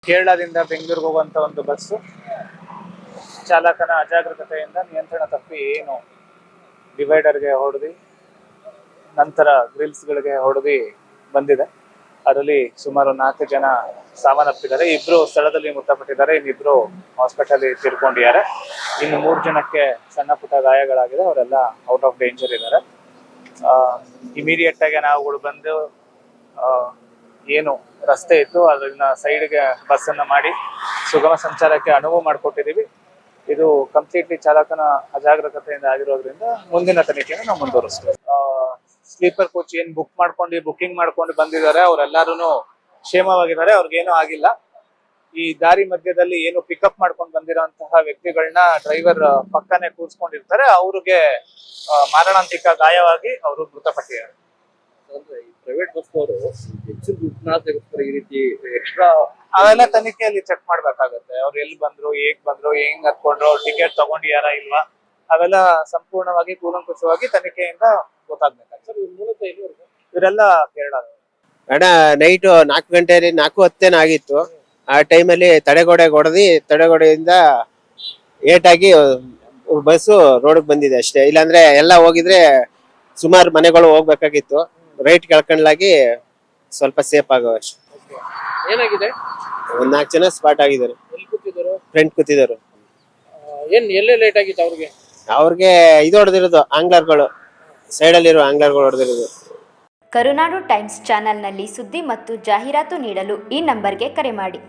ಕೇರಳದಿಂದ ಬೆಂಗಳೂರಿಗೆ ಹೋಗುವಂತ ಒಂದು ಬಸ್ಸು ಚಾಲಕನ ಅಜಾಗರೂಕತೆಯಿಂದ ನಿಯಂತ್ರಣ ತಪ್ಪಿ ಏನು ಡಿವೈಡರ್ಗೆ ಹೊಡೆದಿ ನಂತರ ಗ್ರಿಲ್ಸ್ಗಳಿಗೆ ಹೊಡೆದಿ ಬಂದಿದೆ. ಅದರಲ್ಲಿ ಸುಮಾರು 4 ಜನ ಸಾವನ್ನಪ್ಪಿದ್ದಾರೆ. 2 ಸ್ಥಳದಲ್ಲಿ ಮೃತಪಟ್ಟಿದ್ದಾರೆ, ಇನ್ನಿಬ್ರು ಹಾಸ್ಪಿಟಲ್ ತೀರ್ಕೊಂಡಿದ್ದಾರೆ. ಇನ್ನು 3 ಜನಕ್ಕೆ ಸಣ್ಣ ಪುಟ್ಟ ಗಾಯಗಳಾಗಿದೆ, ಅವರೆಲ್ಲ ಔಟ್ ಆಫ್ ಡೇಂಜರ್ ಇದ್ದಾರೆ. ಇಮಿಡಿಯೇಟ್ ಆಗಿ ನಾವುಗಳು ಬಂದು ಏನು ರಸ್ತೆ ಇತ್ತು ಅದನ್ನ ಸೈಡ್ಗೆ ಬಸ್ ಅನ್ನ ಮಾಡಿ ಸುಗಮ ಸಂಚಾರಕ್ಕೆ ಅನುವು ಮಾಡಿಕೊಟ್ಟಿದ್ದೀವಿ. ಇದು ಕಂಪ್ಲೀಟ್ಲಿ ಚಾಲಕನ ಅಜಾಗರೂಕತೆಯಿಂದ ಆಗಿರೋದ್ರಿಂದ ಮುಂದಿನ ತನಿಖೆಯನ್ನು ನಾವು ಮುಂದುವರಿಸ್ತೀವಿ. ಸ್ಲೀಪರ್ ಕೋಚ್ ಏನ್ ಬುಕಿಂಗ್ ಮಾಡ್ಕೊಂಡು ಬಂದಿದ್ದಾರೆ ಅವರೆಲ್ಲರೂ ಕ್ಷೇಮವಾಗಿದ್ದಾರೆ, ಅವ್ರಿಗೇನು ಆಗಿಲ್ಲ. ಈ ದಾರಿ ಮಧ್ಯದಲ್ಲಿ ಏನು ಪಿಕಪ್ ಮಾಡ್ಕೊಂಡು ಬಂದಿರೋಂತಹ ವ್ಯಕ್ತಿಗಳನ್ನ ಡ್ರೈವರ್ ಪಕ್ಕನೆ ಕೂರ್ಸ್ಕೊಂಡಿರ್ತಾರೆ, ಅವ್ರಿಗೆ ಮಾರಣಾಂತಿಕ ಗಾಯವಾಗಿ ಅವರು ಮೃತಪಟ್ಟಿದ್ದಾರೆ. ಪ್ರೈವೇಟ್ ಬಸ್ ಅವರು ಹೆಚ್ಚು ದುಡ್ಡಿನ ಈ ರೀತಿ ಎಕ್ಸ್ಟ್ರಾ ಅವೆಲ್ಲ ತನಿಖೆಯಲ್ಲಿ ಚೆಕ್ ಮಾಡ್ಬೇಕಾಗತ್ತೆ. ಅವ್ರು ಎಲ್ಲಿ ಬಂದ್ರು, ಹೇಗ್ ಬಂದ್ರು, ಹೆಂಗ್ ಹತ್ಕೊಂಡ್ರು, ಟಿಕೆಟ್ ತಗೊಂಡಿಯಾರ ಇಲ್ವಾ, ಅವೆಲ್ಲ ಸಂಪೂರ್ಣವಾಗಿ ಕೂಲಂಕುಷವಾಗಿ ತನಿಖೆಯಿಂದ ಗೊತ್ತಾಗ್ಬೇಕಾಗ್ತದೆ. ಇವರೆಲ್ಲ ಕೇರಳ ಅಣ್ಣ ನೈಟ್ 4 ಗಂಟೆ 4:10 ಆಗಿತ್ತು. ಆ ಟೈಮಲ್ಲಿ ತಡೆಗೋಡೆಯಿಂದ ಏಟಾಗಿ ಬಸ್ಸು ರೋಡ್ಗೆ ಬಂದಿದೆ ಅಷ್ಟೇ. ಇಲ್ಲಾಂದ್ರೆ ಎಲ್ಲ ಹೋಗಿದ್ರೆ ಸುಮಾರು ಮನೆಗಳು ಹೋಗ್ಬೇಕಾಗಿತ್ತು. ರೈಟ್ ಕೆಳ್ಕೊಂಡ್ಲಾಗಿ ಸ್ವಲ್ಪ ಸೇಫ್ ಆಗೋ ಅಷ್ಟೇ. ಏನಾಗಿದೆ? ಒಂದ್ 4 ಜನ ಸ್ಪಾಟ್ ಆಗಿದ್ದಾರೆ. ಎಲ್ಲಿ ಕೂತಿದ್ರು? ಫ್ರೆಂಡ್ ಕೂತಿದ್ರು. ಎಲ್ಲೇ ಲೇಟ್ ಆಗಿತ್ತು ಅವ್ರಿಗೆ ಇದು ಹೊಡೆದಿರೋದು, ಆಂಗ್ಲರ್ಗಳು ಸೈಡ್ ಅಲ್ಲಿರೋ ಆಂಗ್ಲರ್ಗಳು ಹೊಡೆದಿರೋದು. ಕರುನಾಡು ಟೈಮ್ಸ್ ಚಾನೆಲ್ನಲ್ಲಿ ಸುದ್ದಿ ಮತ್ತು ಜಾಹೀರಾತು ನೀಡಲು ಈ ನಂಬರ್ಗೆ ಕರೆ ಮಾಡಿ.